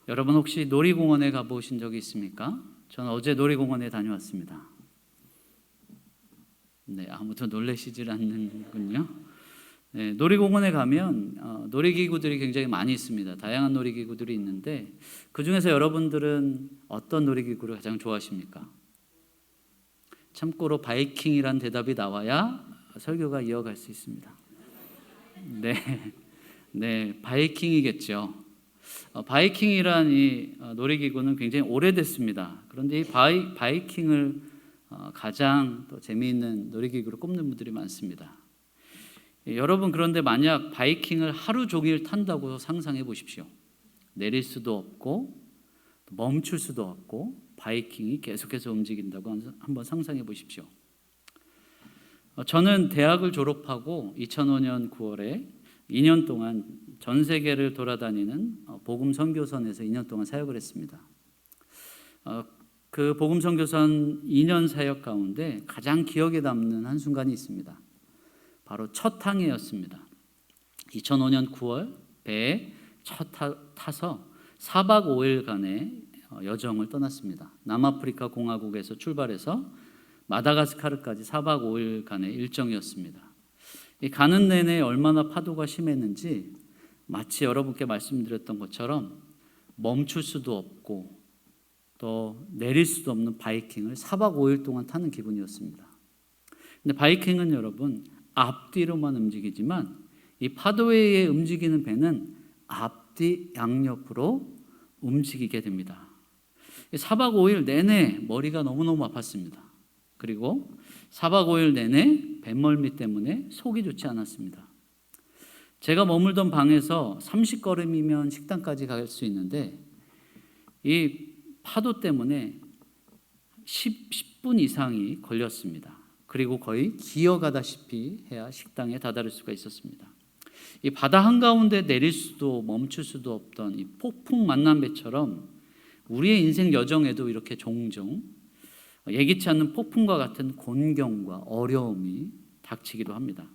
여러분 혹시 놀이공원에 가보신 적이 있습니까? 저는 어제 놀이공원에 다녀왔습니다. 네, 아무도 놀라시질 않는군요. 네, 놀이공원에 가면 놀이기구들이 굉장히 많이 있습니다. 다양한 놀이기구들이 있는데 그 중에서 여러분들은 어떤 놀이기구를 가장 좋아하십니까? 참고로 바이킹이란 대답이 나와야 설교가 이어갈 수 있습니다. 네, 바이킹이겠죠. 바이킹이란 이 놀이기구는 굉장히 오래됐습니다. 그런데 이 바이킹을 가장 또 재미있는 놀이기구로 꼽는 분들이 많습니다. 여러분, 그런데 만약 바이킹을 하루 종일 탄다고 상상해 보십시오. 내릴 수도 없고 멈출 수도 없고 바이킹이 계속해서 움직인다고 한번 상상해 보십시오. 저는 대학을 졸업하고 2005년 9월에 2년 동안 전 세계를 돌아다니는 복음 선교선에서 2년 동안 사역을 했습니다. 그 복음 선교선 2년 사역 가운데 가장 기억에 남는 한순간이 있습니다. 바로 첫 항해였습니다. 2005년 9월 배에 타서 4박 5일간의 여정을 떠났습니다. 남아프리카 공화국에서 출발해서 마다가스카르까지 4박 5일간의 일정이었습니다. 가는 내내 얼마나 파도가 심했는지 마치 여러분께 말씀드렸던 것처럼 멈출 수도 없고 또 내릴 수도 없는 바이킹을 4박 5일 동안 타는 기분이었습니다. 근데 바이킹은 여러분 앞뒤로만 움직이지만 이 파도에 의해 움직이는 배는 앞뒤 양옆으로 움직이게 됩니다. 4박 5일 내내 머리가 너무너무 아팠습니다. 그리고 4박 5일 내내 뱃멀미 때문에 속이 좋지 않았습니다. 제가 머물던 방에서 30걸음이면 식당까지 갈 수 있는데 이 파도 때문에 10분 이상이 걸렸습니다. 그리고 거의 기어가다시피 해야 식당에 다다를 수가 있었습니다. 이 바다 한가운데 내릴 수도 멈출 수도 없던 이 폭풍 만난배처럼 우리의 인생 여정에도 이렇게 종종 예기치 않는 폭풍과 같은 곤경과 어려움이 닥치기도 합니다.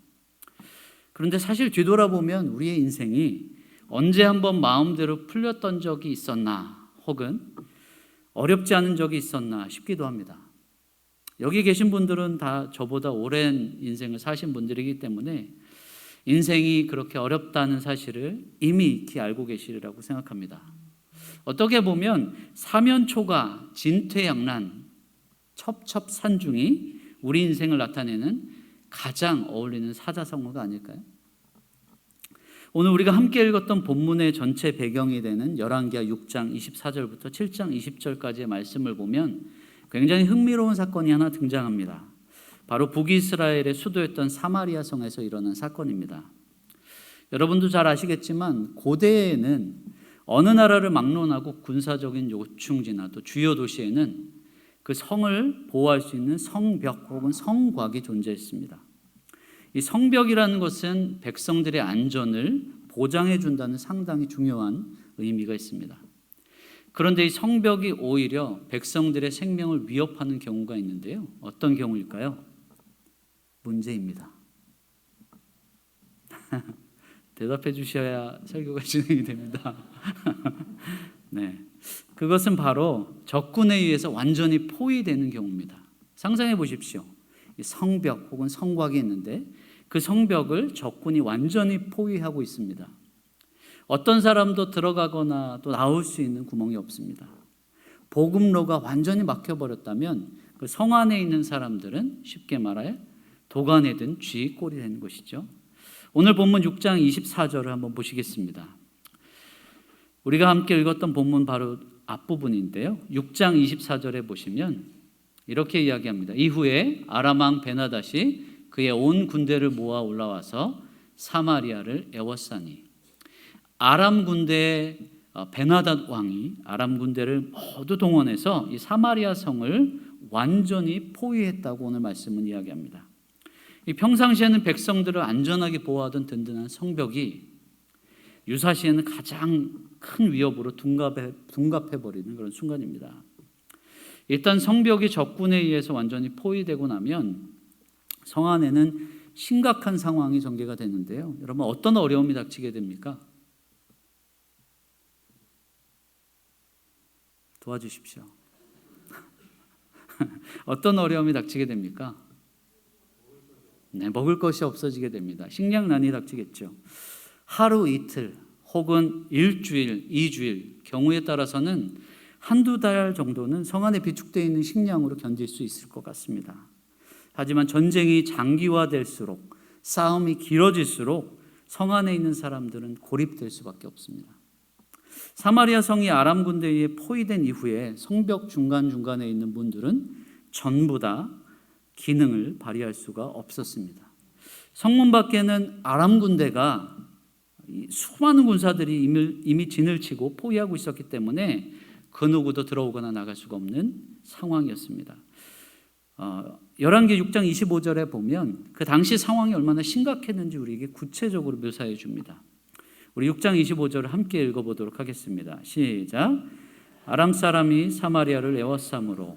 그런데 사실 뒤돌아보면 우리의 인생이 언제 한번 마음대로 풀렸던 적이 있었나 혹은 어렵지 않은 적이 있었나 싶기도 합니다. 여기 계신 분들은 다 저보다 오랜 인생을 사신 분들이기 때문에 인생이 그렇게 어렵다는 사실을 이미 익히 알고 계시리라고 생각합니다. 어떻게 보면 사면초가 진퇴양난 첩첩산중이 우리 인생을 나타내는 가장 어울리는 사자성어가 아닐까요? 오늘 우리가 함께 읽었던 본문의 전체 배경이 되는 열왕기하 6장 24절부터 7장 20절까지의 말씀을 보면 굉장히 흥미로운 사건이 하나 등장합니다. 바로 북이스라엘의 수도였던 사마리아 성에서 일어난 사건입니다. 여러분도 잘 아시겠지만 고대에는 어느 나라를 막론하고 군사적인 요충지나 또 주요 도시에는 그 성을 보호할 수 있는 성벽 혹은 성곽이 존재했습니다. 이 성벽이라는 것은 백성들의 안전을 보장해 준다는 상당히 중요한 의미가 있습니다. 그런데 이 성벽이 오히려 백성들의 생명을 위협하는 경우가 있는데요. 어떤 경우일까요? 문제입니다. 대답해 주셔야 설교가 진행이 됩니다. 네, 그것은 바로 적군에 의해서 완전히 포위되는 경우입니다. 상상해 보십시오. 이 성벽 혹은 성곽이 있는데 그 성벽을 적군이 완전히 포위하고 있습니다. 어떤 사람도 들어가거나 또 나올 수 있는 구멍이 없습니다. 보급로가 완전히 막혀버렸다면 그 성 안에 있는 사람들은 쉽게 말해 도간에 든 쥐 꼴이 되는 것이죠. 오늘 본문 6장 24절을 한번 보시겠습니다. 우리가 함께 읽었던 본문 바로 앞부분인데요. 6장 24절에 보시면 이렇게 이야기합니다. 이후에 아람 왕 베나닷이 그의 온 군대를 모아 올라와서 사마리아를 애워싸니 아람 군대 베나닷 왕이 아람 군대를 모두 동원해서 이 사마리아 성을 완전히 포위했다고 오늘 말씀은 이야기합니다. 이 평상시에는 백성들을 안전하게 보호하던 든든한 성벽이 유사시에는 가장 큰 위협으로 둔갑해버리는 그런 순간입니다. 일단 성벽이 적군에 의해서 완전히 포위되고 나면 성 안에는 심각한 상황이 전개가 되는데요. 여러분 어떤 어려움이 닥치게 됩니까? 도와주십시오. 어떤 어려움이 닥치게 됩니까? 네, 먹을 것이 없어지게 됩니다. 식량난이 닥치겠죠. 하루 이틀 혹은 일주일, 이주일, 경우에 따라서는 한두 달 정도는 성 안에 비축되어 있는 식량으로 견딜 수 있을 것 같습니다. 하지만 전쟁이 장기화될수록, 싸움이 길어질수록 성 안에 있는 사람들은 고립될 수밖에 없습니다. 사마리아 성이 아람 군대에 의해 포위된 이후에 성벽 중간중간에 있는 문들은 전부 다 기능을 발휘할 수가 없었습니다. 성문 밖에는 아람 군대가 수많은 군사들이 이미 진을 치고 포위하고 있었기 때문에 그 누구도 들어오거나 나갈 수가 없는 상황이었습니다. 열왕기 6장 25절에 보면 그 당시 상황이 얼마나 심각했는지 우리에게 구체적으로 묘사해 줍니다. 우리 6장 25절을 함께 읽어보도록 하겠습니다. 시작. 아람 사람이 사마리아를 에워싸므로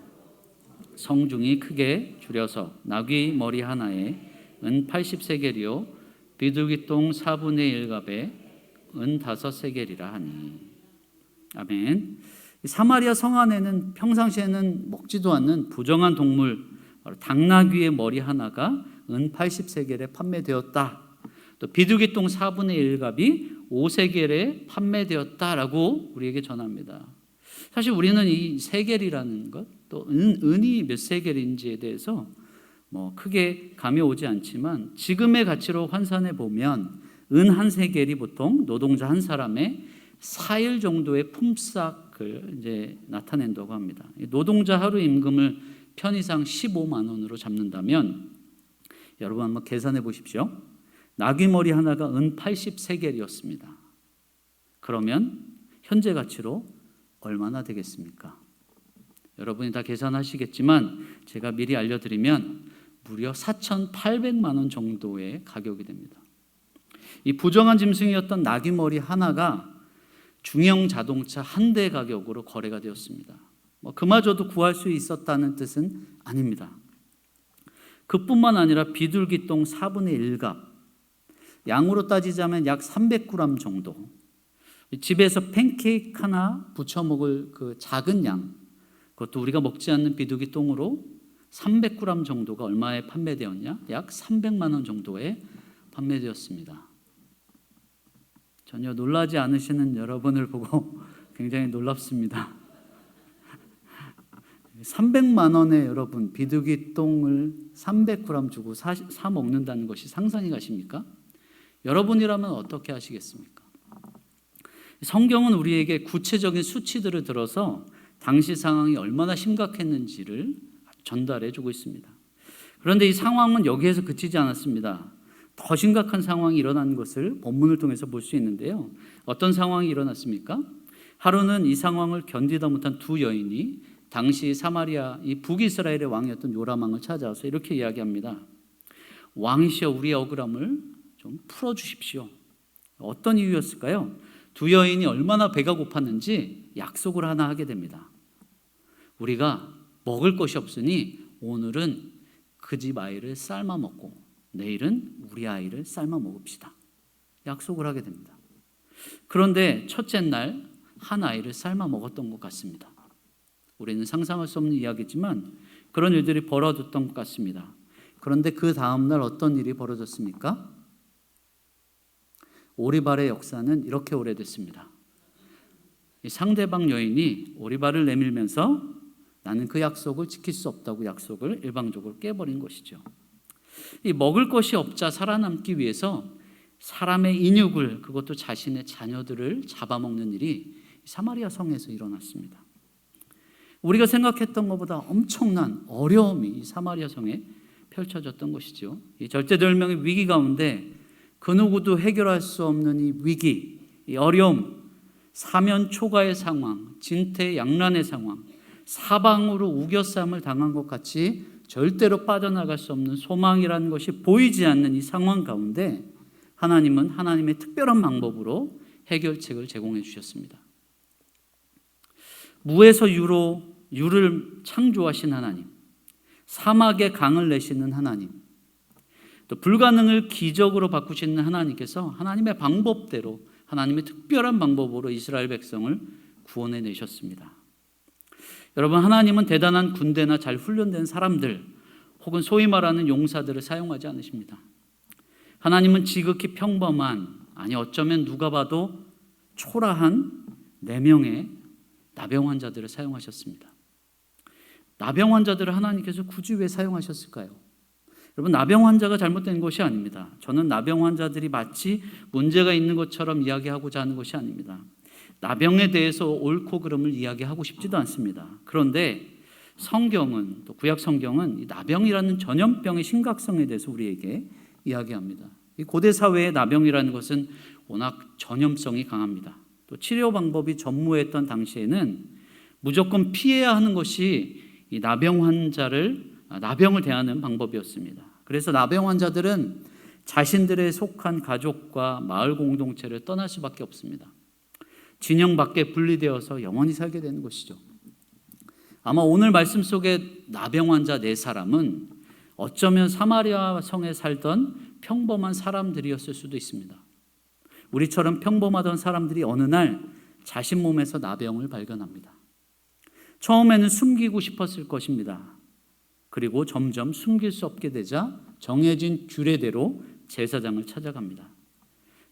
성중이 크게 줄여서 나귀 머리 하나에 은 80세겔이요 비둘기똥 4분의 1갑에 은 5세겔이라 하니. 아멘. 사마리아 성 안에는 평상시에는 먹지도 않는 부정한 동물, 바로 당나귀의 머리 하나가 은 80세겔에 판매되었다. 또 비둘기똥 4분의 1갑이 5세겔에 판매되었다라고 우리에게 전합니다. 사실 우리는 이 세겔이라는 것, 또 은이 몇 세겔인지에 대해서 크게 감이 오지 않지만 지금의 가치로 환산해 보면 은 한 세겔이 보통 노동자 한 사람의 4일 정도의 품삯을 이제 나타낸다고 합니다. 노동자 하루 임금을 편의상 15만 원으로 잡는다면 여러분 한번 계산해 보십시오. 나귀 머리 하나가 은 80세겔이었습니다. 그러면 현재 가치로 얼마나 되겠습니까? 여러분이 다 계산하시겠지만 제가 미리 알려드리면 무려 4,800만 원 정도의 가격이 됩니다. 이 부정한 짐승이었던 나귀 머리 하나가 중형 자동차 한 대 가격으로 거래가 되었습니다. 그마저도 구할 수 있었다는 뜻은 아닙니다. 그뿐만 아니라 비둘기똥 4분의 1갑, 양으로 따지자면 약 300g 정도, 집에서 팬케이크 하나 부쳐 먹을 그 작은 양, 그것도 우리가 먹지 않는 비둘기똥으로 300g 정도가 얼마에 판매되었냐? 약 300만 원 정도에 판매되었습니다. 전혀 놀라지 않으시는 여러분을 보고 굉장히 놀랍습니다. 300만 원에 여러분 비둘기똥을 300g 주고 사 먹는다는 것이 상상이 가십니까? 여러분이라면 어떻게 하시겠습니까? 성경은 우리에게 구체적인 수치들을 들어서 당시 상황이 얼마나 심각했는지를 전달해 주고 있습니다. 그런데 이 상황은 여기에서 그치지 않았습니다. 더 심각한 상황이 일어난 것을 본문을 통해서 볼 수 있는데요. 어떤 상황이 일어났습니까? 하루는 이 상황을 견디다 못한 두 여인이 당시 사마리아 이 북이스라엘의 왕이었던 요람 왕을 찾아와서 이렇게 이야기합니다. 왕이시여, 우리의 억울함을 좀 풀어주십시오. 어떤 이유였을까요? 두 여인이 얼마나 배가 고팠는지 약속을 하나 하게 됩니다. 우리가 먹을 것이 없으니 오늘은 그 집 아이를 삶아 먹고 내일은 우리 아이를 삶아 먹읍시다. 약속을 하게 됩니다. 그런데 첫째 날 한 아이를 삶아 먹었던 것 같습니다. 우리는 상상할 수 없는 이야기지만 그런 일들이 벌어졌던 것 같습니다. 그런데 그 다음 날 어떤 일이 벌어졌습니까? 오리발의 역사는 이렇게 오래됐습니다. 이 상대방 여인이 오리발을 내밀면서 나는 그 약속을 지킬 수 없다고 약속을 일방적으로 깨버린 것이죠. 이 먹을 것이 없자 살아남기 위해서 사람의 인육을, 그것도 자신의 자녀들을 잡아먹는 일이 사마리아 성에서 일어났습니다. 우리가 생각했던 것보다 엄청난 어려움이 이 사마리아 성에 펼쳐졌던 것이죠. 이 절대절명의 위기 가운데 그 누구도 해결할 수 없는 이 위기, 이 어려움, 사면초가의 상황, 진퇴양난의 상황, 사방으로 우겨쌈을 당한 것 같이 절대로 빠져나갈 수 없는 소망이라는 것이 보이지 않는 이 상황 가운데 하나님은 하나님의 특별한 방법으로 해결책을 제공해 주셨습니다. 무에서 유를 창조하신 하나님, 사막에 강을 내시는 하나님, 또 불가능을 기적으로 바꾸시는 하나님께서 하나님의 방법대로, 하나님의 특별한 방법으로 이스라엘 백성을 구원해 내셨습니다. 여러분, 하나님은 대단한 군대나 잘 훈련된 사람들 혹은 소위 말하는 용사들을 사용하지 않으십니다. 하나님은 지극히 평범한, 아니 어쩌면 누가 봐도 초라한 4명의 나병 환자들을 사용하셨습니다. 나병 환자들을 하나님께서 굳이 왜 사용하셨을까요? 여러분, 나병 환자가 잘못된 것이 아닙니다. 저는 나병 환자들이 마치 문제가 있는 것처럼 이야기하고자 하는 것이 아닙니다. 나병에 대해서 옳고 그름을 이야기하고 싶지도 않습니다. 그런데 성경은, 또 구약 성경은 이 나병이라는 전염병의 심각성에 대해서 우리에게 이야기합니다. 이 고대 사회의 나병이라는 것은 워낙 전염성이 강합니다. 또 치료 방법이 전무했던 당시에는 무조건 피해야 하는 것이 이 나병을 대하는 방법이었습니다. 그래서 나병 환자들은 자신들의 속한 가족과 마을 공동체를 떠날 수밖에 없습니다. 진영 밖에 분리되어서 영원히 살게 되는 것이죠. 아마 오늘 말씀 속에 나병 환자 4사람은 어쩌면 사마리아 성에 살던 평범한 사람들이었을 수도 있습니다. 우리처럼 평범하던 사람들이 어느 날 자신 몸에서 나병을 발견합니다. 처음에는 숨기고 싶었을 것입니다. 그리고 점점 숨길 수 없게 되자 정해진 규례대로 제사장을 찾아갑니다.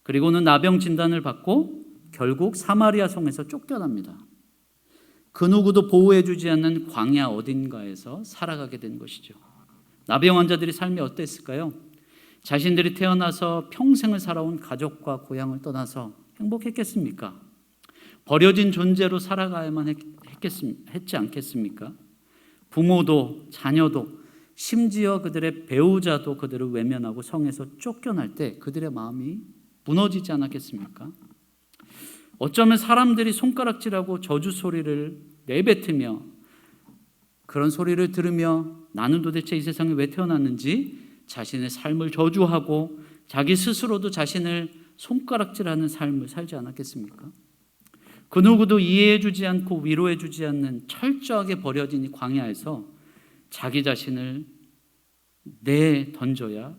그리고는 나병 진단을 받고 결국 사마리아 성에서 쫓겨납니다. 그 누구도 보호해주지 않는 광야 어딘가에서 살아가게 된 것이죠. 나병 환자들의 삶이 어땠을까요? 자신들이 태어나서 평생을 살아온 가족과 고향을 떠나서 행복했겠습니까? 버려진 존재로 살아가야만 했지 않겠습니까? 부모도 자녀도 심지어 그들의 배우자도 그들을 외면하고 성에서 쫓겨날 때 그들의 마음이 무너지지 않았겠습니까? 어쩌면 사람들이 손가락질하고 저주 소리를 내뱉으며 그런 소리를 들으며 나는 도대체 이 세상에 왜 태어났는지 자신의 삶을 저주하고 자기 스스로도 자신을 손가락질하는 삶을 살지 않았겠습니까? 그 누구도 이해해주지 않고 위로해주지 않는 철저하게 버려진 이 광야에서 자기 자신을 내던져야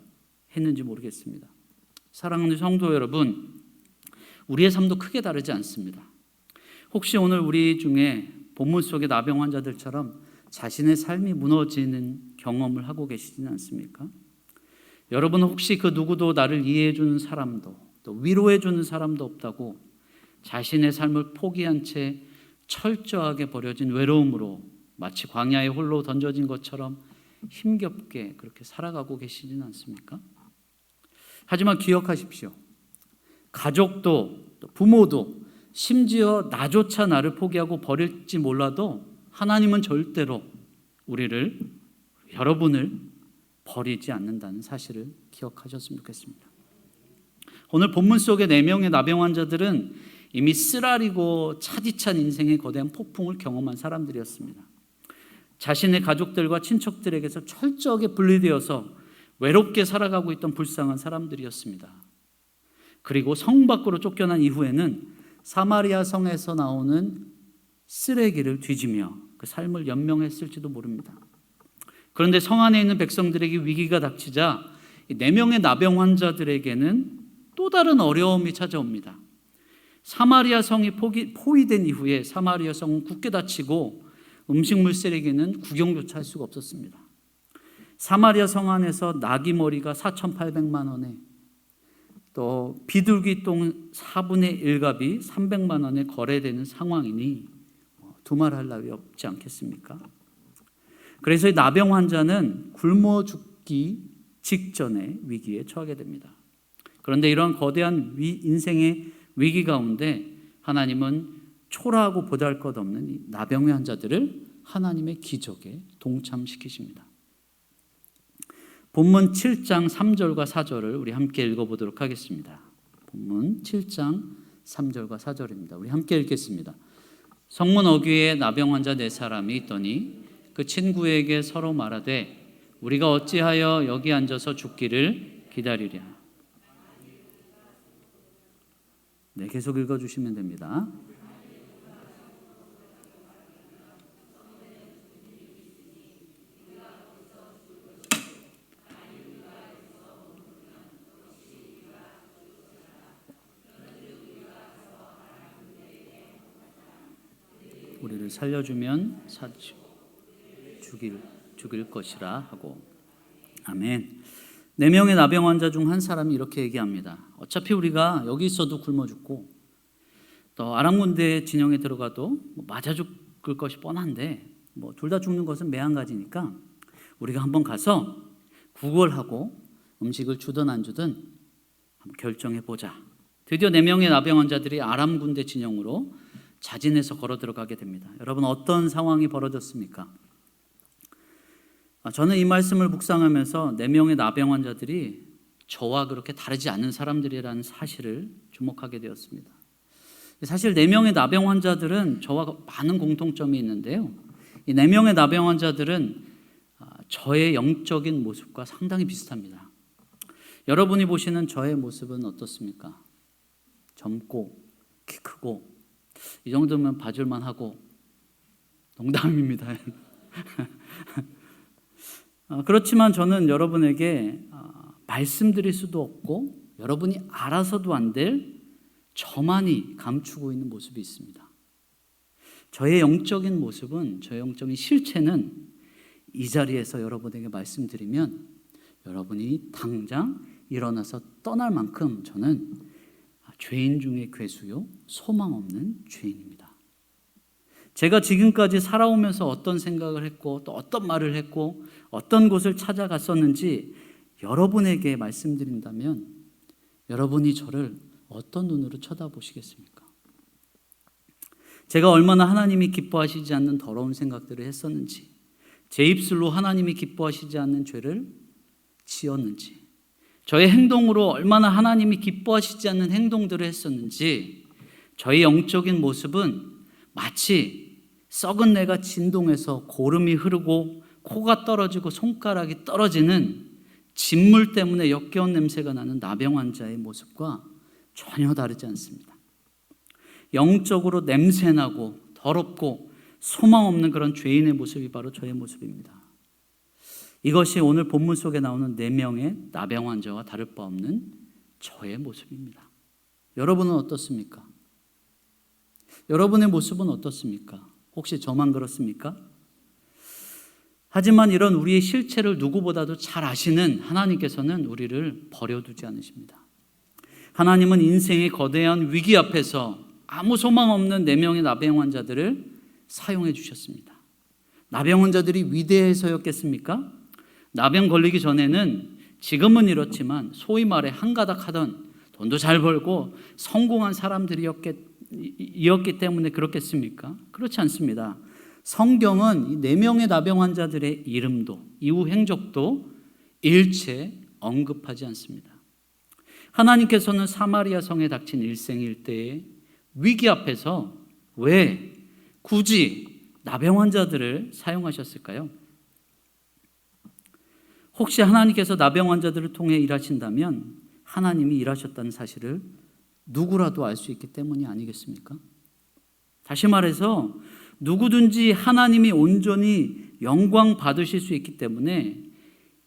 했는지 모르겠습니다. 사랑하는 성도 여러분, 우리의 삶도 크게 다르지 않습니다. 혹시 오늘 우리 중에 본문 속의 나병 환자들처럼 자신의 삶이 무너지는 경험을 하고 계시지는 않습니까? 여러분은 혹시 그 누구도 나를 이해해주는 사람도 또 위로해주는 사람도 없다고 자신의 삶을 포기한 채 철저하게 버려진 외로움으로 마치 광야에 홀로 던져진 것처럼 힘겹게 그렇게 살아가고 계시지는 않습니까? 하지만 기억하십시오. 가족도 또 부모도 심지어 나조차 나를 포기하고 버릴지 몰라도 하나님은 절대로 여러분을 버리지 않는다는 사실을 기억하셨으면 좋겠습니다. 오늘 본문 속의 4명의 나병 환자들은 이미 쓰라리고 차디찬 인생의 거대한 폭풍을 경험한 사람들이었습니다. 자신의 가족들과 친척들에게서 철저하게 분리되어서 외롭게 살아가고 있던 불쌍한 사람들이었습니다. 그리고 성 밖으로 쫓겨난 이후에는 사마리아 성에서 나오는 쓰레기를 뒤지며 그 삶을 연명했을지도 모릅니다. 그런데 성 안에 있는 백성들에게 위기가 닥치자 4명의 나병 환자들에게는 또 다른 어려움이 찾아옵니다. 사마리아 성이 포위된 이후에 사마리아 성은 굳게 닫히고 음식물 쓰레기는 구경조차 할 수가 없었습니다. 사마리아 성 안에서 나귀 머리가 4,800만 원에 또 비둘기 똥 4분의 1값이 300만 원에 거래되는 상황이니 두말할 나위 없지 않겠습니까? 그래서 이 나병 환자는 굶어 죽기 직전의 위기에 처하게 됩니다. 그런데 이런 거대한 인생의 위기 가운데 하나님은 초라하고 보잘것없는 이 나병 환자들을 하나님의 기적에 동참시키십니다. 본문 7장 3절과 4절을 우리 함께 읽어보도록 하겠습니다. 본문 7장 3절과 4절입니다. 우리 함께 읽겠습니다. 성문 어귀에 나병 환자 4사람이 있더니 그 친구에게 서로 말하되 우리가 어찌하여 여기 앉아서 죽기를 기다리랴. 네, 계속 읽어주시면 됩니다. 우리를 살려주면 죽일 것이라 하고. 아멘. 4명의 나병 환자 중 한 사람이 이렇게 얘기합니다. 어차피 우리가 여기 있어도 굶어 죽고 또 아람 군대 진영에 들어가도 맞아 죽을 것이 뻔한데 둘 다 죽는 것은 매한가지니까 우리가 한번 가서 구걸하고 음식을 주든 안 주든 한번 결정해 보자. 드디어 4명의 나병 환자들이 아람 군대 진영으로 자진해서 걸어 들어가게 됩니다. 여러분, 어떤 상황이 벌어졌습니까? 저는 이 말씀을 묵상하면서 4명의 나병 환자들이 저와 그렇게 다르지 않은 사람들이라는 사실을 주목하게 되었습니다. 사실 4명의 나병 환자들은 저와 많은 공통점이 있는데요. 이 4명의 나병 환자들은 저의 영적인 모습과 상당히 비슷합니다. 여러분이 보시는 저의 모습은 어떻습니까? 젊고 키 크고 이 정도면 봐줄만 하고. 농담입니다. 그렇지만 저는 여러분에게 말씀드릴 수도 없고 여러분이 알아서도 안 될 저만이 감추고 있는 모습이 있습니다. 저의 영적인 모습은, 저의 영적인 실체는 이 자리에서 여러분에게 말씀드리면 여러분이 당장 일어나서 떠날 만큼 저는 죄인 중에 괴수요 소망 없는 죄인입니다. 제가 지금까지 살아오면서 어떤 생각을 했고 또 어떤 말을 했고 어떤 곳을 찾아갔었는지 여러분에게 말씀드린다면 여러분이 저를 어떤 눈으로 쳐다보시겠습니까? 제가 얼마나 하나님이 기뻐하시지 않는 더러운 생각들을 했었는지, 제 입술로 하나님이 기뻐하시지 않는 죄를 지었는지, 저의 행동으로 얼마나 하나님이 기뻐하시지 않는 행동들을 했었는지, 저의 영적인 모습은 마치 썩은 내가 진동해서 고름이 흐르고 코가 떨어지고 손가락이 떨어지는 진물 때문에 역겨운 냄새가 나는 나병 환자의 모습과 전혀 다르지 않습니다. 영적으로 냄새나고 더럽고 소망 없는 그런 죄인의 모습이 바로 저의 모습입니다. 이것이 오늘 본문 속에 나오는 4명의 나병 환자와 다를 바 없는 저의 모습입니다. 여러분은 어떻습니까? 여러분의 모습은 어떻습니까? 혹시 저만 그렇습니까? 하지만 이런 우리의 실체를 누구보다도 잘 아시는 하나님께서는 우리를 버려두지 않으십니다. 하나님은 인생의 거대한 위기 앞에서 아무 소망 없는 4명의 나병 환자들을 사용해 주셨습니다. 나병 환자들이 위대해서였겠습니까? 나병 걸리기 전에는 지금은 이렇지만 소위 말해 한가닥 하던 돈도 잘 벌고 성공한 사람들이었기 때문에 그렇겠습니까? 그렇지 않습니다. 성경은 이 4명의 나병 환자들의 이름도 이후 행적도 일체 언급하지 않습니다. 하나님께서는 사마리아 성에 닥친 일생일대의 위기 앞에서 왜 굳이 나병 환자들을 사용하셨을까요? 혹시 하나님께서 나병 환자들을 통해 일하신다면 하나님이 일하셨다는 사실을 누구라도 알 수 있기 때문이 아니겠습니까? 다시 말해서 누구든지 하나님이 온전히 영광 받으실 수 있기 때문에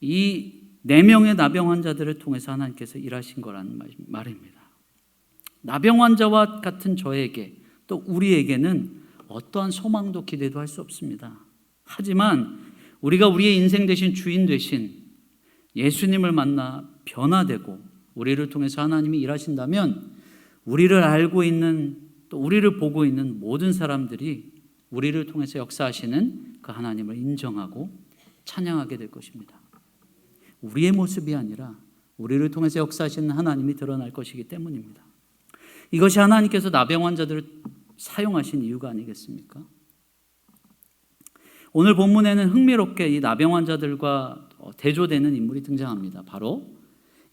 이 4명의 나병 환자들을 통해서 하나님께서 일하신 거라는 말입니다. 나병 환자와 같은 저에게 또 우리에게는 어떠한 소망도 기대도 할 수 없습니다. 하지만 우리가 우리의 인생 대신 주인 되신 예수님을 만나 변화되고 우리를 통해서 하나님이 일하신다면 우리를 알고 있는 또 우리를 보고 있는 모든 사람들이 우리를 통해서 역사하시는 그 하나님을 인정하고 찬양하게 될 것입니다. 우리의 모습이 아니라 우리를 통해서 역사하시는 하나님이 드러날 것이기 때문입니다. 이것이 하나님께서 나병 환자들을 사용하신 이유가 아니겠습니까? 오늘 본문에는 흥미롭게 이 나병 환자들과 대조되는 인물이 등장합니다. 바로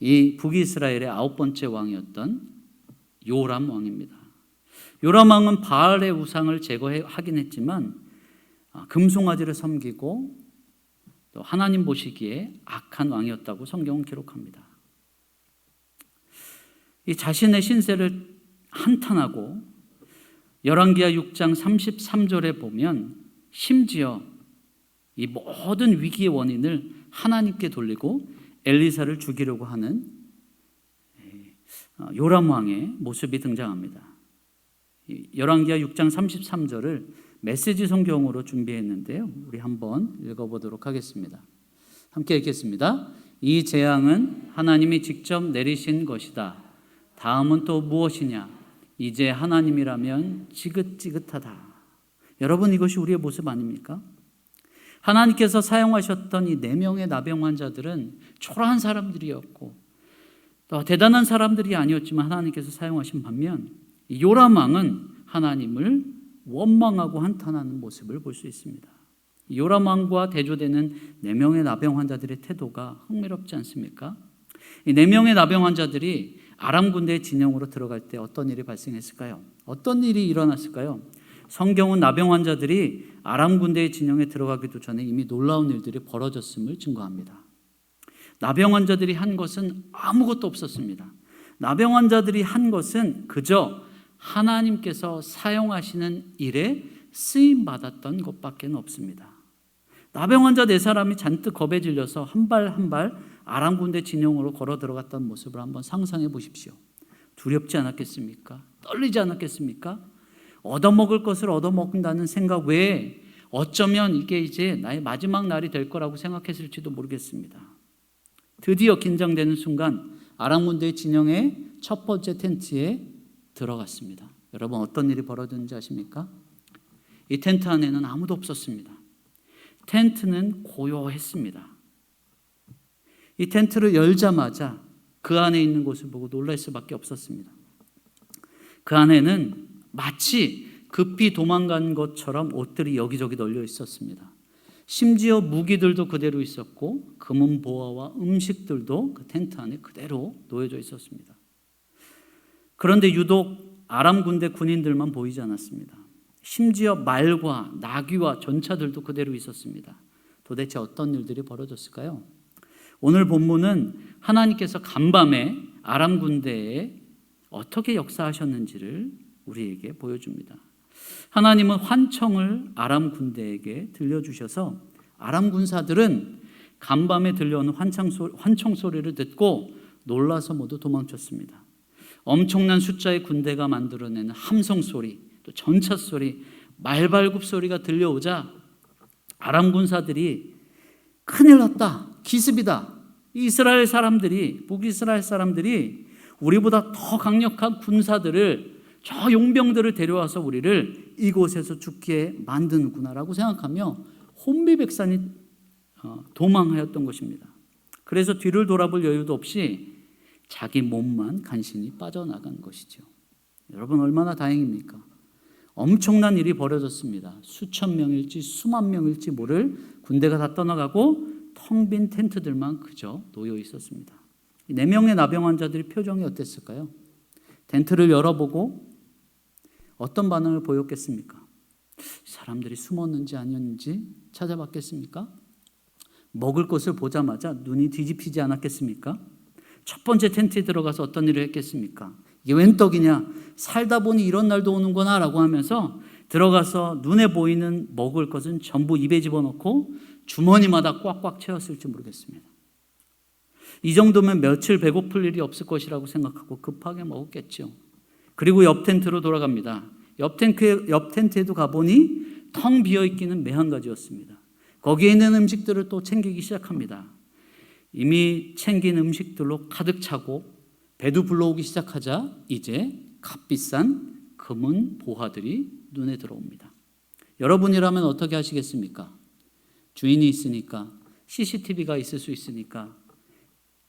이 북이스라엘의 9번째 왕이었던 요람 왕입니다. 요람 왕은 바알의 우상을 제거하긴 했지만 금송아지를 섬기고 또 하나님 보시기에 악한 왕이었다고 성경은 기록합니다. 이 자신의 신세를 한탄하고 열왕기하 6장 33절에 보면 심지어 이 모든 위기의 원인을 하나님께 돌리고 엘리사를 죽이려고 하는 요람 왕의 모습이 등장합니다. 열왕기하 6장 33절을 메시지 성경으로 준비했는데요. 우리 한번 읽어보도록 하겠습니다. 함께 읽겠습니다. 이 재앙은 하나님이 직접 내리신 것이다. 다음은 또 무엇이냐? 이제 하나님이라면 지긋지긋하다. 여러분, 이것이 우리의 모습 아닙니까? 하나님께서 사용하셨던 이 4명의 나병 환자들은 초라한 사람들이었고 또 대단한 사람들이 아니었지만 하나님께서 사용하신 반면 요람 왕은 하나님을 원망하고 한탄하는 모습을 볼 수 있습니다. 요람 왕과 대조되는 4명의 나병 환자들의 태도가 흥미롭지 않습니까? 이 4명의 나병 환자들이 아람 군대의 진영으로 들어갈 때 어떤 일이 발생했을까요? 어떤 일이 일어났을까요? 성경은 나병 환자들이 아람 군대의 진영에 들어가기도 전에 이미 놀라운 일들이 벌어졌음을 증거합니다. 나병 환자들이 한 것은 아무것도 없었습니다. 나병 환자들이 한 것은 그저 하나님께서 사용하시는 일에 쓰임 받았던 것밖에 없습니다. 나병 환자 4사람이 잔뜩 겁에 질려서 한 발 한 발 아람 군대 진영으로 걸어 들어갔던 모습을 한번 상상해 보십시오. 두렵지 않았겠습니까? 떨리지 않았겠습니까? 얻어먹을 것을 얻어먹는다는 생각 외에 어쩌면 이게 이제 나의 마지막 날이 될 거라고 생각했을지도 모르겠습니다. 드디어 긴장되는 순간 아람 군대의 진영의 첫 번째 텐트에 들어갔습니다. 여러분, 어떤 일이 벌어졌는지 아십니까? 이 텐트 안에는 아무도 없었습니다. 텐트는 고요했습니다. 이 텐트를 열자마자 그 안에 있는 것을 보고 놀랄 수밖에 없었습니다. 그 안에는 마치 급히 도망간 것처럼 옷들이 여기저기 널려 있었습니다. 심지어 무기들도 그대로 있었고 금은 보화와 음식들도 그 텐트 안에 그대로 놓여져 있었습니다. 그런데 유독 아람 군대 군인들만 보이지 않았습니다. 심지어 말과 나귀와 전차들도 그대로 있었습니다. 도대체 어떤 일들이 벌어졌을까요? 오늘 본문은 하나님께서 간밤에 아람 군대에 어떻게 역사하셨는지를 우리에게 보여줍니다. 하나님은 환청을 아람 군대에게 들려주셔서 아람 군사들은 간밤에 들려오는 환청 소리를 듣고 놀라서 모두 도망쳤습니다. 엄청난 숫자의 군대가 만들어내는 함성 소리, 또 전차 소리, 말발굽 소리가 들려오자 아람 군사들이 큰일 났다, 기습이다. 이스라엘 사람들이, 북이스라엘 사람들이 우리보다 더 강력한 군사들을, 저 용병들을 데려와서 우리를 이곳에서 죽게 만드는구나라고 생각하며 혼비백산이 도망하였던 것입니다. 그래서 뒤를 돌아볼 여유도 없이 자기 몸만 간신히 빠져나간 것이죠. 여러분, 얼마나 다행입니까? 엄청난 일이 벌어졌습니다. 수천 명일지 수만 명일지 모를 군대가 다 떠나가고 텅 빈 텐트들만 그저 놓여 있었습니다. 4명의 나병 환자들의 표정이 어땠을까요? 텐트를 열어보고 어떤 반응을 보였겠습니까? 사람들이 숨었는지 아니었는지 찾아봤겠습니까? 먹을 것을 보자마자 눈이 뒤집히지 않았겠습니까? 첫 번째 텐트에 들어가서 어떤 일을 했겠습니까? 이게 웬 떡이냐? 살다 보니 이런 날도 오는구나 라고 하면서 들어가서 눈에 보이는 먹을 것은 전부 입에 집어넣고 주머니마다 꽉꽉 채웠을지 모르겠습니다. 이 정도면 며칠 배고플 일이 없을 것이라고 생각하고 급하게 먹었겠죠. 그리고 옆 텐트로 돌아갑니다. 옆 텐트에도 가보니 텅 비어있기는 매한가지였습니다. 거기에 있는 음식들을 또 챙기기 시작합니다. 이미 챙긴 음식들로 가득 차고 배도 불러오기 시작하자 이제 값비싼 금은 보화들이 눈에 들어옵니다. 여러분이라면 어떻게 하시겠습니까? 주인이 있으니까, CCTV가 있을 수 있으니까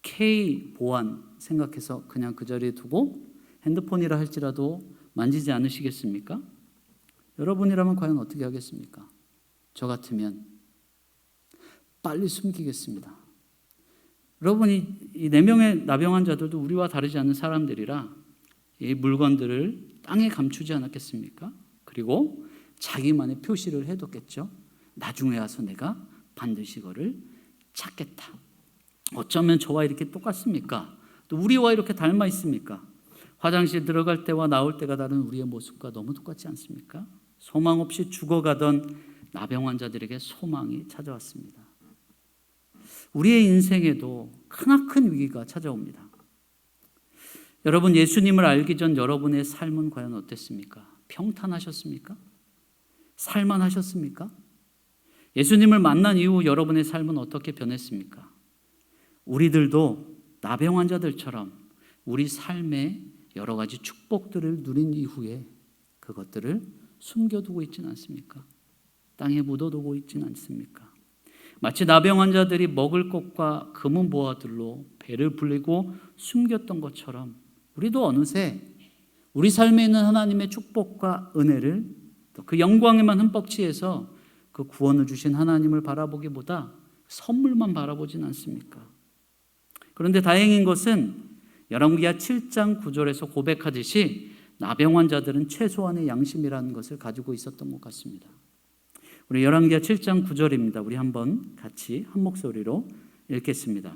K 보안 생각해서 그냥 그 자리에 두고 핸드폰이라 할지라도 만지지 않으시겠습니까? 여러분이라면 과연 어떻게 하겠습니까? 저 같으면 빨리 숨기겠습니다. 여러분이 이 4명의 나병 환자들도 우리와 다르지 않은 사람들이라 이 물건들을 땅에 감추지 않았겠습니까? 그리고 자기만의 표시를 해뒀겠죠. 나중에 와서 내가 반드시 이거를 찾겠다. 어쩌면 저와 이렇게 똑같습니까? 또 우리와 이렇게 닮아 있습니까? 화장실 들어갈 때와 나올 때가 다른 우리의 모습과 너무 똑같지 않습니까? 소망 없이 죽어가던 나병 환자들에게 소망이 찾아왔습니다. 우리의 인생에도 크나큰 위기가 찾아옵니다. 여러분, 예수님을 알기 전 여러분의 삶은 과연 어땠습니까? 평탄하셨습니까? 살만하셨습니까? 예수님을 만난 이후 여러분의 삶은 어떻게 변했습니까? 우리들도 나병 환자들처럼 우리 삶에 여러 가지 축복들을 누린 이후에 그것들을 숨겨두고 있지는 않습니까? 땅에 묻어두고 있지는 않습니까? 마치 나병 환자들이 먹을 것과 금은 보화들로 배를 불리고 숨겼던 것처럼 우리도 어느새 우리 삶에 있는 하나님의 축복과 은혜를 또 그 영광에만 흠뻑 취해서 그 구원을 주신 하나님을 바라보기보다 선물만 바라보진 않습니까? 그런데 다행인 것은 열왕기하 7장 9절에서 고백하듯이 나병 환자들은 최소한의 양심이라는 것을 가지고 있었던 것 같습니다. 우리 열왕기하 7장 9절입니다. 우리 한번 같이 한 목소리로 읽겠습니다.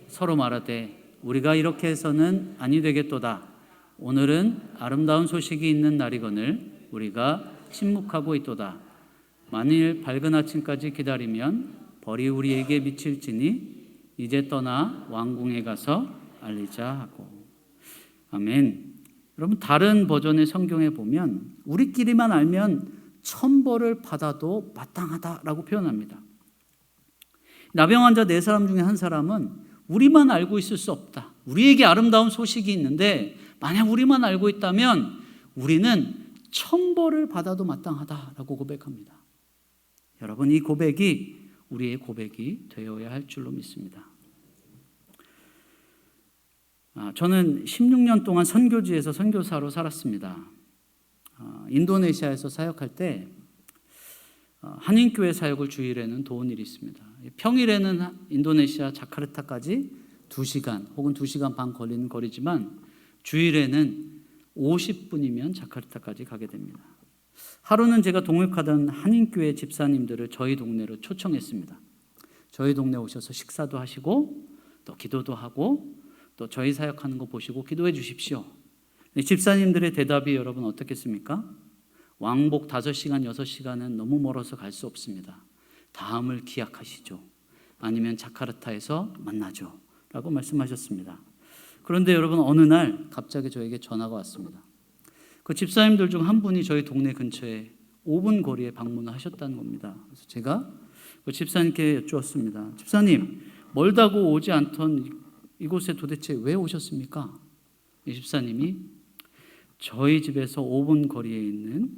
서로 말하되 우리가 이렇게 해서는 아니 되겠도다. 오늘은 아름다운 소식이 있는 날이거늘 우리가 침묵하고 있도다. 만일 밝은 아침까지 기다리면 벌이 우리에게 미칠지니 이제 떠나 왕궁에 가서 알리자 하고. 아멘. 여러분, 다른 버전의 성경에 보면 우리끼리만 알면 천벌을 받아도 마땅하다라고 표현합니다. 나병 환자 4사람 중에 한 사람은 우리만 알고 있을 수 없다. 우리에게 아름다운 소식이 있는데 만약 우리만 알고 있다면 우리는 천벌을 받아도 마땅하다라고 고백합니다. 여러분, 이 고백이 우리의 고백이 되어야 할 줄로 믿습니다. 저는 16년 동안 선교지에서 선교사로 살았습니다. 인도네시아에서 사역할 때 한인교회 사역을 주일에는 도운 일이 있습니다. 평일에는 인도네시아 자카르타까지 2시간 혹은 2시간 반 걸리는 거리지만 주일에는 50분이면 자카르타까지 가게 됩니다. 하루는 제가 동역하던 한인교회 집사님들을 저희 동네로 초청했습니다. 저희 동네 오셔서 식사도 하시고 또 기도도 하고 또 저희 사역하는 거 보시고 기도해 주십시오. 집사님들의 대답이 여러분 어떻겠습니까? 왕복 5시간, 6시간은 너무 멀어서 갈 수 없습니다. 다음을 기약하시죠. 아니면 자카르타에서 만나죠. 라고 말씀하셨습니다. 그런데 여러분, 어느 날 갑자기 저에게 전화가 왔습니다. 그 집사님들 중 한 분이 저희 동네 근처에 5분 거리에 방문을 하셨다는 겁니다. 그래서 제가 그 집사님께 여쭈었습니다. 집사님, 멀다고 오지 않던 이곳에 도대체 왜 오셨습니까? 이 집사님이 저희 집에서 5분 거리에 있는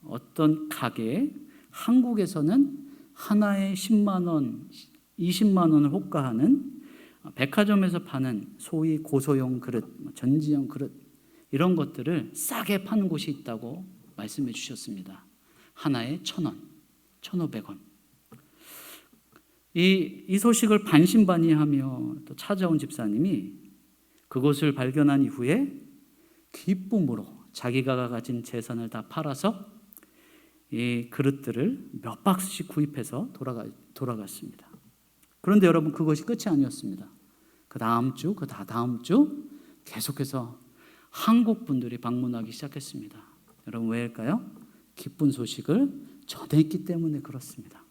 어떤 가게에 한국에서는 하나에 10만 원, 20만 원을 호가하는 백화점에서 파는 소위 고소용 그릇, 전지형 그릇 이런 것들을 싸게 파는 곳이 있다고 말씀해 주셨습니다. 하나에 1,000원, 1,500원. 이 소식을 반신반의하며 또 찾아온 집사님이 그곳을 발견한 이후에 기쁨으로 자기가 가진 재산을 다 팔아서 이 그릇들을 몇 박스씩 구입해서 돌아갔습니다. 그런데 여러분, 그것이 끝이 아니었습니다. 그 다음 주, 그 다다음 주 계속해서 한국 분들이 방문하기 시작했습니다. 여러분, 왜일까요? 기쁜 소식을 전했기 때문에 그렇습니다.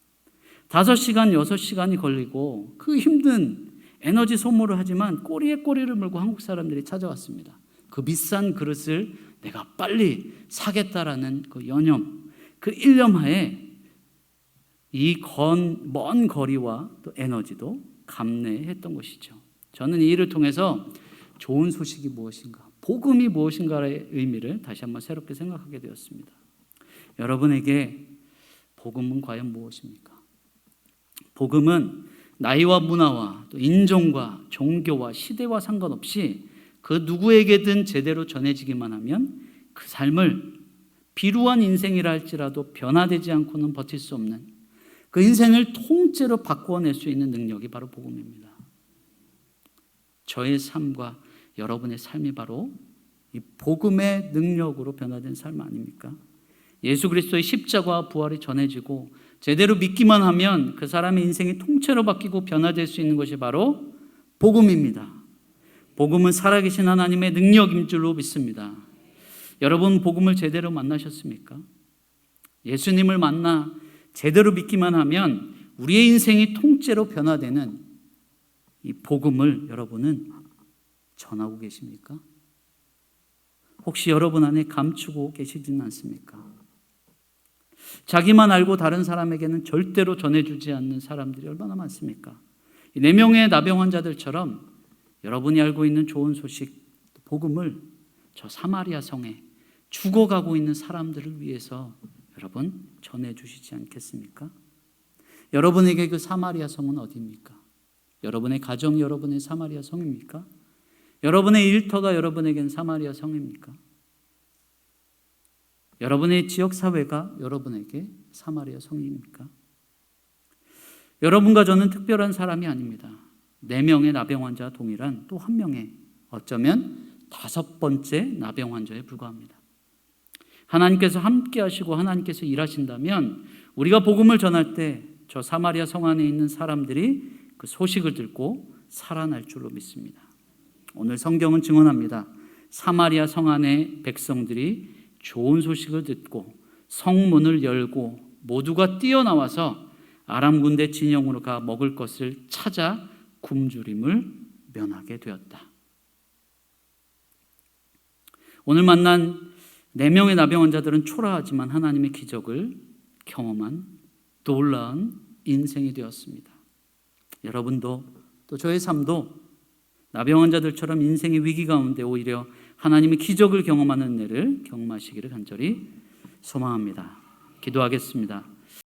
5시간, 6시간이 걸리고 그 힘든 에너지 소모를 하지만 꼬리에 꼬리를 물고 한국 사람들이 찾아왔습니다. 그 비싼 그릇을 내가 빨리 사겠다라는 그 여념, 그 일념하에 이 먼 거리와 또 에너지도 감내했던 것이죠. 저는 이 일을 통해서 좋은 소식이 무엇인가, 복음이 무엇인가의 의미를 다시 한번 새롭게 생각하게 되었습니다. 여러분에게 복음은 과연 무엇입니까? 복음은 나이와 문화와 또 인종과 종교와 시대와 상관없이 그 누구에게든 제대로 전해지기만 하면 그 삶을 비루한 인생이라 할지라도 변화되지 않고는 버틸 수 없는 그 인생을 통째로 바꾸어낼 수 있는 능력이 바로 복음입니다. 저의 삶과 여러분의 삶이 바로 이 복음의 능력으로 변화된 삶 아닙니까? 예수 그리스도의 십자가와 부활이 전해지고 제대로 믿기만 하면 그 사람의 인생이 통째로 바뀌고 변화될 수 있는 것이 바로 복음입니다. 복음은 살아계신 하나님의 능력인 줄로 믿습니다. 여러분, 복음을 제대로 만나셨습니까? 예수님을 만나 제대로 믿기만 하면 우리의 인생이 통째로 변화되는 이 복음을 여러분은 전하고 계십니까? 혹시 여러분 안에 감추고 계시지는 않습니까? 자기만 알고 다른 사람에게는 절대로 전해주지 않는 사람들이 얼마나 많습니까? 이 4명의 나병 환자들처럼 여러분이 알고 있는 좋은 소식, 복음을 저 사마리아 성에 죽어가고 있는 사람들을 위해서 여러분 전해주시지 않겠습니까? 여러분에게 그 사마리아 성은 어디입니까? 여러분의 가정이 여러분의 사마리아 성입니까? 여러분의 일터가 여러분에겐 사마리아 성입니까? 여러분의 지역사회가 여러분에게 사마리아 성입니까? 여러분과 저는 특별한 사람이 아닙니다. 4명의 나병 환자와 동일한 또 한 명의, 어쩌면 5번째 나병 환자에 불과합니다. 하나님께서 함께 하시고 하나님께서 일하신다면 우리가 복음을 전할 때 저 사마리아 성 안에 있는 사람들이 그 소식을 듣고 살아날 줄로 믿습니다. 오늘 성경은 증언합니다. 사마리아 성 안의 백성들이 좋은 소식을 듣고 성문을 열고 모두가 뛰어나와서 아람 군대 진영으로 가 먹을 것을 찾아 굶주림을 면하게 되었다. 오늘 만난 4명의 나병 환자들은 초라하지만 하나님의 기적을 경험한 놀라운 인생이 되었습니다. 여러분도 또 저의 삶도 나병 환자들처럼 인생의 위기 가운데 오히려 하나님의 기적을 경험하는 은혜를 경험하시기를 간절히 소망합니다. 기도하겠습니다.